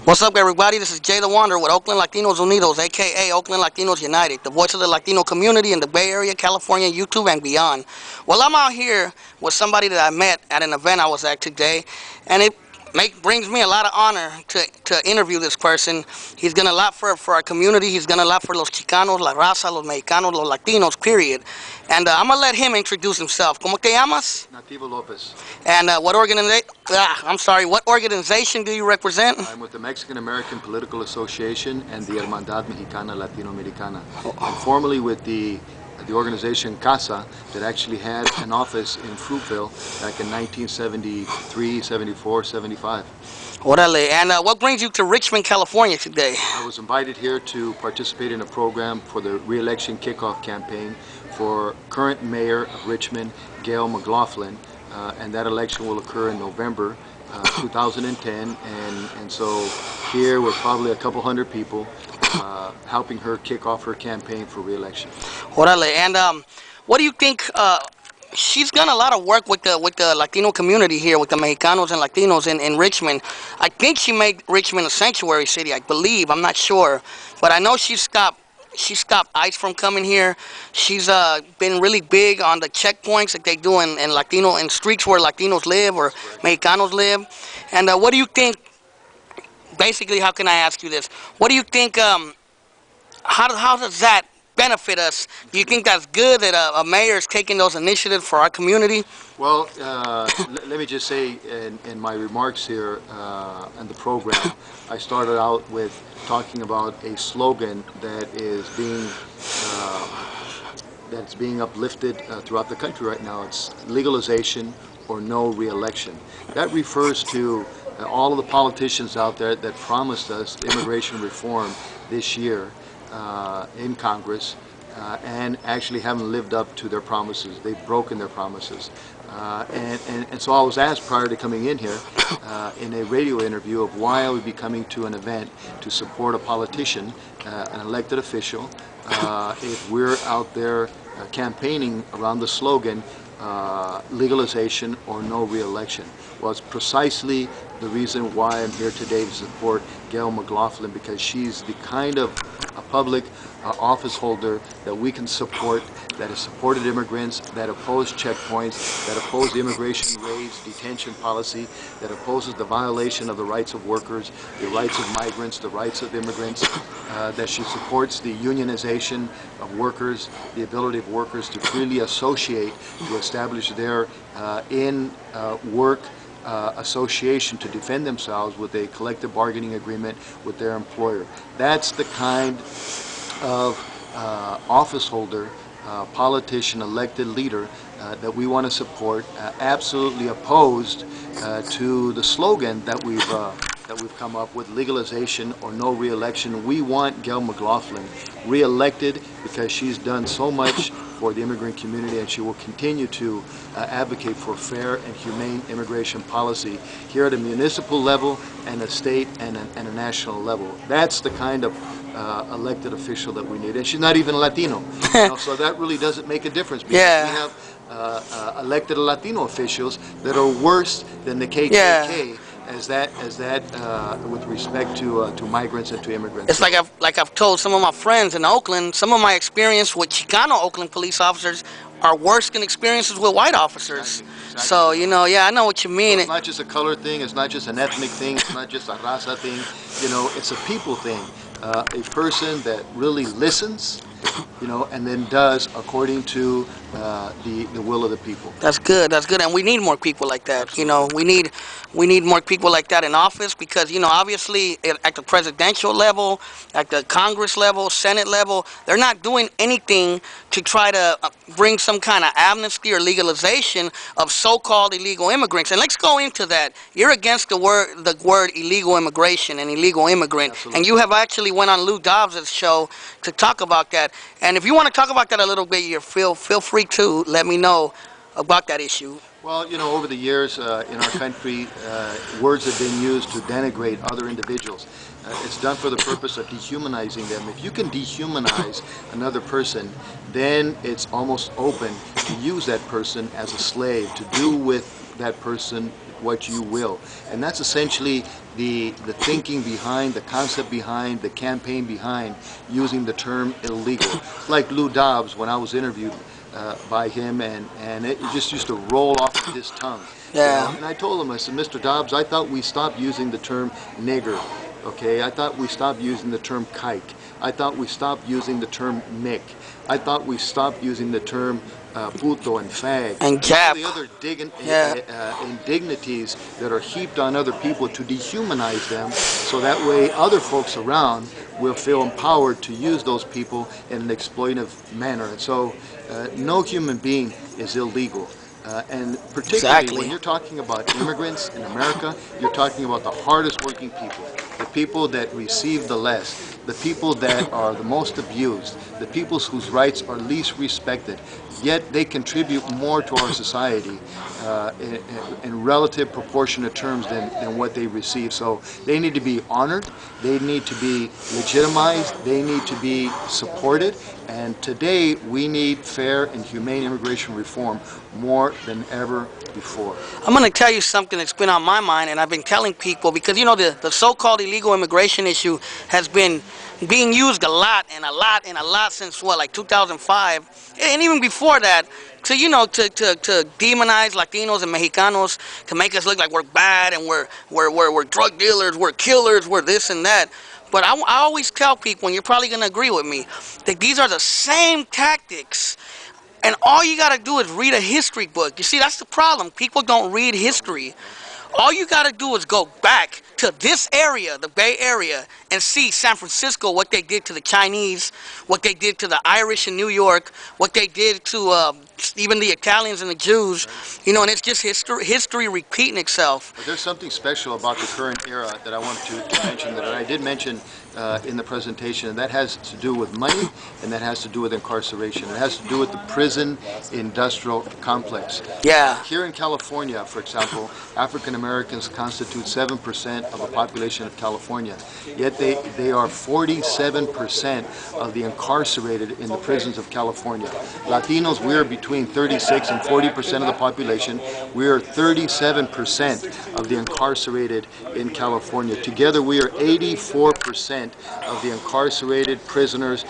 What's up, everybody? This is Jay the Wanderer with Oakland Latinos Unidos, a.k.a. Oakland Latinos United, the voice of the Latino community in the Bay Area, California, YouTube, and beyond. Well, I'm out here with somebody that I met at an event I was at today, and it brings me a lot of honor to interview this person. He's done a lot for our community. He's done a lot for los Chicanos, la raza, los Mexicanos, los Latinos, period. And I'm going to let him introduce himself. ¿Cómo te llamas? Nativo Lopez. And what organization do you represent? I'm with the Mexican American Political Association and the Hermandad Mexicana Latinoamericana. I'm formerly with the organization CASA that actually had an office in Fruitville back in 1973, 74, 75. Orale. And what brings you to Richmond, California today? I was invited here to participate in a program for the re-election kickoff campaign for current mayor of Richmond, Gayle McLaughlin, and that election will occur in November 2010, and so here we're probably a couple hundred people helping her kick off her campaign for re-election. Orale. And what do you think? She's done a lot of work with the Latino community here, with the Mexicanos and Latinos in Richmond. I think she made Richmond a sanctuary city, I believe. I'm not sure, but I know she stopped ICE from coming here. She's been really big on the checkpoints that they do in streets where Latinos live or Mexicanos live. And what do you think? Basically, how can I ask you this? What do you think? How does that benefit us? Do you think that's good that a mayor is taking those initiatives for our community? Well, let me just say in my remarks here in the program, I started out with talking about a slogan that is being uplifted throughout the country right now. It's legalization or no re-election. That refers to all of the politicians out there that promised us immigration reform this year in Congress and actually haven't lived up to their promises. They've broken their promises. And so I was asked prior to coming in here in a radio interview of why I would be coming to an event to support a politician, an elected official, if we're out there campaigning around the slogan legalization or no re-election. Well, it's precisely the reason why I'm here today to support Gayle McLaughlin, because she's the kind of a public office holder that we can support, that has supported immigrants, that oppose checkpoints, that oppose the immigration raids, detention policy, that opposes the violation of the rights of workers, the rights of migrants, the rights of immigrants, that she supports the unionization of workers, the ability of workers to freely associate, to establish their work association to defend themselves with a collective bargaining agreement with their employer. That's the kind of office holder, politician, elected leader that we want to support, absolutely opposed to the slogan that we've come up with, legalization or no re-election. We want Gayle McLaughlin re-elected because she's done so much for the immigrant community, and she will continue to advocate for fair and humane immigration policy here at a municipal level and a state and a national level. That's the kind of elected official that we need, and she's not even Latino, so that really doesn't make a difference, because we have elected Latino officials that are worse than the KKK. As that with respect to migrants and to immigrants. It's like I've told some of my friends in Oakland, some of my experience with Chicano Oakland police officers are worse than experiences with white officers. Exactly. So, I know what you mean. So it's not just a color thing, it's not just an ethnic thing, it's not just a raza thing, it's a people thing. A person that really listens, and then does according to the will of the people. That's good. That's good, and we need more people like that. Absolutely. We need more people like that in office, because obviously at the presidential level, at the Congress level, Senate level, they're not doing anything to try to bring some kind of amnesty or legalization of so-called illegal immigrants. And let's go into that. You're against the word illegal immigration and illegal immigrant. Absolutely. And you have actually went on Lou Dobbs' show to talk about that. And if you want to talk about that a little bit, feel free to let me know about that issue. Well, over the years in our country, words have been used to denigrate other individuals. It's done for the purpose of dehumanizing them. If you can dehumanize another person, then it's almost open to use that person as a slave, to do with that person what you will. And that's essentially the thinking behind, the concept behind, the campaign behind using the term illegal. Like Lou Dobbs, when I was interviewed by him, and it just used to roll off of his tongue. Yeah. And I told him, I said, Mr. Dobbs, I thought we stopped using the term nigger. Okay, I thought we stopped using the term kike. I thought we stopped using the term Mick. I thought we stopped using the term puto and fag. And Jap. All the other indignities that are heaped on other people to dehumanize them, so that way other folks around will feel empowered to use those people in an exploitative manner. And so no human being is illegal. And particularly when you're talking about immigrants in America, you're talking about the hardest working people, the people that receive the less, the people that are the most abused, the people whose rights are least respected, yet they contribute more to our society in relative proportionate terms than what they receive. So they need to be honored, they need to be legitimized, they need to be supported, and today we need fair and humane immigration reform more than ever before. I'm going to tell you something that's been on my mind, and I've been telling people, because you know the so-called illegal immigration issue has been being used a lot since what, like 2005, and even before that, to demonize Latinos and Mexicanos, to make us look like we're bad and we're drug dealers, we're killers, we're this and that. But I always tell people, and you're probably going to agree with me, that these are the same tactics. And all you got to do is read a history book. You see, that's the problem. People don't read history. All you got to do is go back to this area, the Bay Area, and see San Francisco, what they did to the Chinese, what they did to the Irish in New York, what they did to even the Italians and the Jews. You know, and it's just history repeating itself. But there's something special about the current era that I wanted to mention, that I did mention in the presentation, and that has to do with money, and that has to do with incarceration. It has to do with the prison industrial complex. Yeah. Here in California, for example, African Americans constitute 7% of the population of California, yet they are 47% of the incarcerated in the prisons of California. Latinos, we are between 36 and 40% of the population. We are 37% of the incarcerated in California. Together, we are 84% of the incarcerated prisoners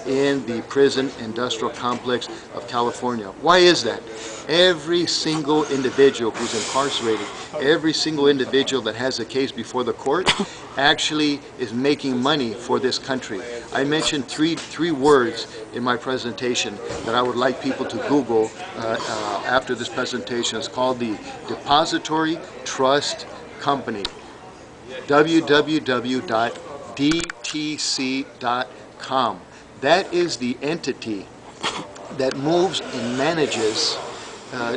in the prison industrial complex of California. Why is that? Every single individual who's incarcerated, every single individual that has a case before the court actually is making money for this country. I mentioned three words in my presentation that I would like people to Google after this presentation. It's called the Depository Trust Company. www.dtc.com. That is the entity that moves and manages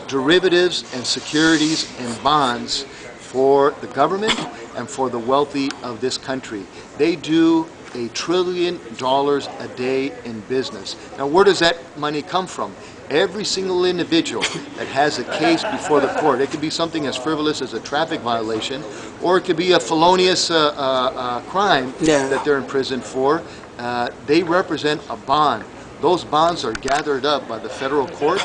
derivatives and securities and bonds for the government and for the wealthy of this country. They do $1 trillion a day in business. Now, where does that money come from? Every single individual that has a case before the court, it could be something as frivolous as a traffic violation, or it could be a felonious crime that they're in prison for. They represent a bond. Those bonds are gathered up by the federal court.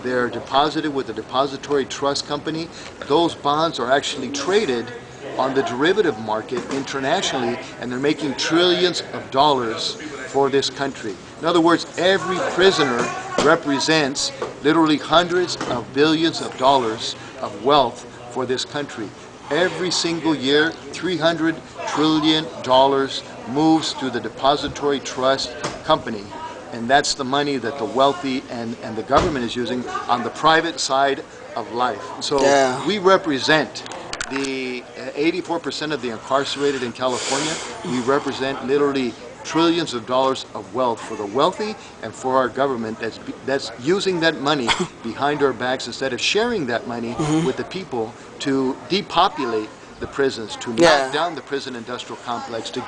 They're deposited with the Depository Trust Company. Those bonds are actually traded on the derivative market internationally, and they're making trillions of dollars for this country. In other words, every prisoner represents literally hundreds of billions of dollars of wealth for this country. Every single year, $300 trillion moves through the Depository Trust Company. And that's the money that the wealthy and the government is using on the private side of life. So we represent the 84% of the incarcerated in California. We represent literally trillions of dollars of wealth for the wealthy and for our government that's using that money behind our backs instead of sharing that money with the people to depopulate the prisons, to knock down the prison industrial complex, to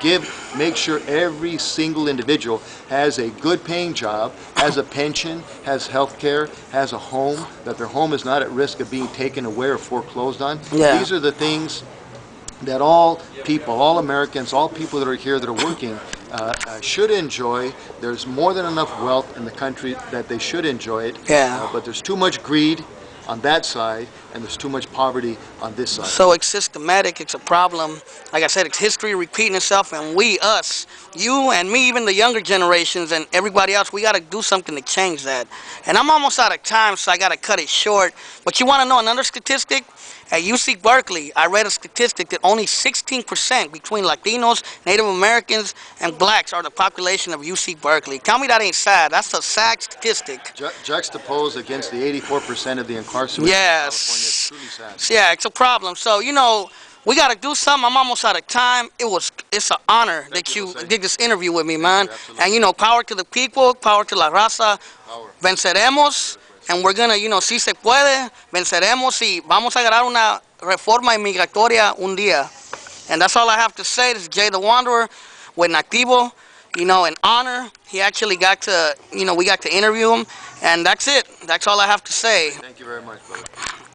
make sure every single individual has a good paying job, has a pension, has health care, has a home, that their home is not at risk of being taken away or foreclosed on. These are the things that all people, all Americans, all people that are here that are working should enjoy. There's more than enough wealth in the country that they should enjoy it, but there's too much greed. on that side, and there's too much poverty on this side. So it's systematic, it's a problem. Like I said, it's history repeating itself, and we, us, you and me, even the younger generations and everybody else, we got to do something to change that. And I'm almost out of time, so I got to cut it short. But you want to know another statistic? At UC Berkeley, I read a statistic that only 16% between Latinos, Native Americans, and blacks are the population of UC Berkeley. Tell me that ain't sad. That's a sad statistic. Juxtaposed against the 84% of the incarcerated Yes. in California, it's truly sad. Yeah, it's a problem. So, you know, we got to do something. I'm almost out of time. It's an honor that you did this interview with me, man. And, you know, power to the people, power to la raza. Power. Venceremos. And we're gonna, you know, si se puede, venceremos y vamos a ganar una reforma inmigratoria un día. And that's all I have to say. This is Jay the Wanderer with Nativo. You know, an honor. He actually got to, you know, we got to interview him. And that's it. That's all I have to say. Thank you very much, brother.